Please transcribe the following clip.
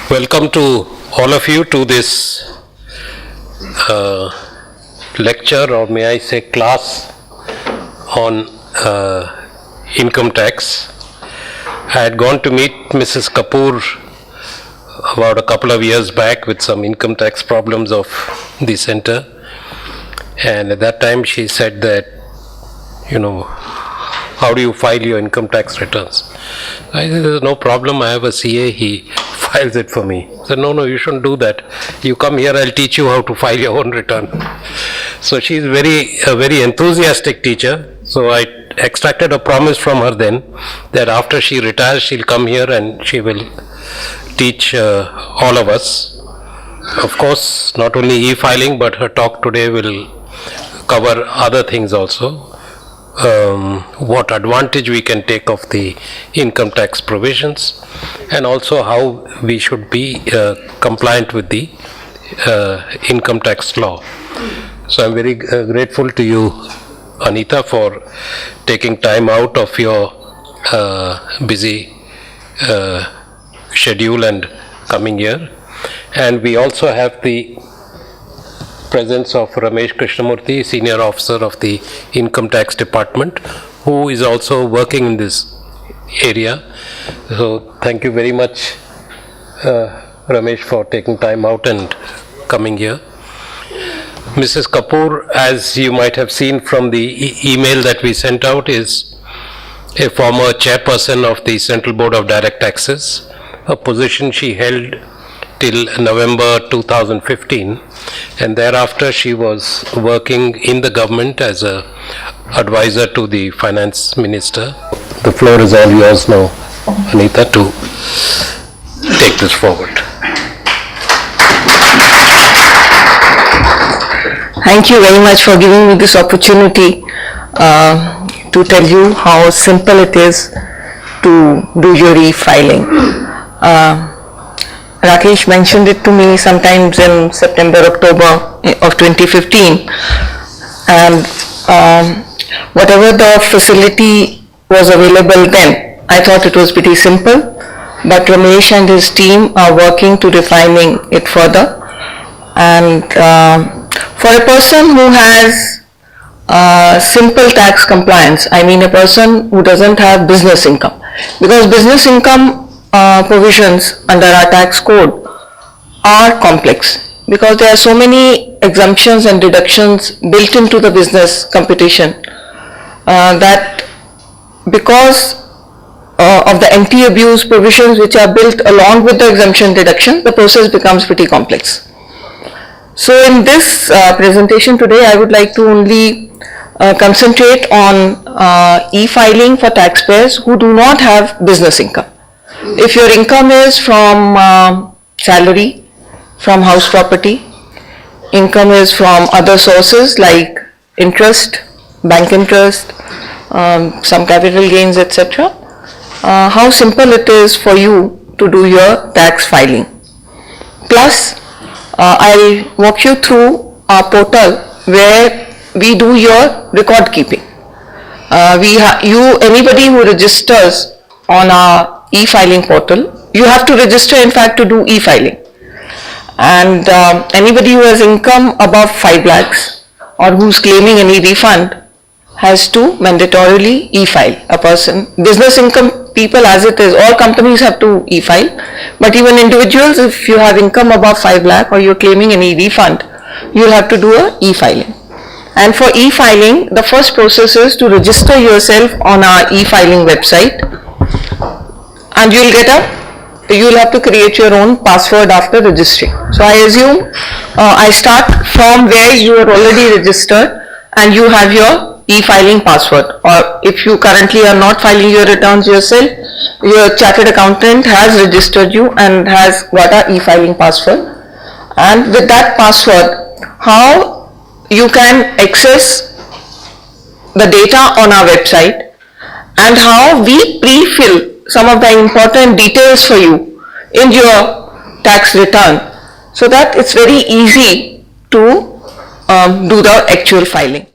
Welcome to all of you to this lecture, or may I say class, on income tax. I had gone to meet Mrs. Kapur about a couple of years back with some income tax problems of the center, and at that time she said that, how do you file your income tax returns? I said, there's no problem, I have a CA, he files it for me. I said, no, you shouldn't do that. You come here, I'll teach you how to file your own return. So she's a very enthusiastic teacher. So I extracted a promise from her then that after she retires, she'll come here and she will teach all of us. Of course, not only e-filing, but her talk today will cover other things also. What advantage we can take of the income tax provisions, and also how we should be compliant with the income tax law. So I'm very grateful to you, Anita, for taking time out of your busy schedule and coming here. And we also have the presence of Ramesh Krishnamurthy, Senior Officer of the Income Tax Department, who is also working in this area. So thank you very much, Ramesh, for taking time out and coming here. Mrs. Kapur, as you might have seen from the email that we sent out, is a former chairperson of the Central Board of Direct Taxes, a position she held till November 2015, and thereafter she was working in the government as an advisor to the finance minister. The floor is all yours now, Anita, to take this forward. Thank you very much for giving me this opportunity to tell you how simple it is to do your e-filing. Rakesh mentioned it to me sometimes in September, October of 2015, and whatever the facility was available then, I thought it was pretty simple, but Ramesh and his team are working to refining it further. And for a person who has simple tax compliance, I mean a person who doesn't have business income, because business income provisions under our tax code are complex, because there are so many exemptions and deductions built into the business computation that because of the anti-abuse provisions which are built along with the exemption deduction, the process becomes pretty complex. So in this presentation today, I would like to only concentrate on e-filing for taxpayers who do not have business income. If your income is from salary, from house property, income is from other sources like interest, bank interest, some capital gains, etc., how simple it is for you to do your tax filing. Plus, I'll walk you through our portal where we do your record keeping. Anybody who registers on our e-filing portal, you have to register in fact to do e-filing, and anybody who has income above 5 lakhs or who's claiming any refund has to mandatorily e-file. A person, business income people as it is, all companies have to e-file, but even individuals, if you have income above 5 lakh or you're claiming any refund, you'll have to do a e-filing. And for e-filing, the first process is to register yourself on our e-filing website, and you'll have to create your own password after registering. So I assume I start from where you are already registered and you have your e-filing password, or if you currently are not filing your returns yourself, your chartered accountant has registered you and has got a e-filing password. And with that password, how you can access the data on our website and how we pre-fill some of the important details for you in your tax return, so that it's very easy to do the actual filing.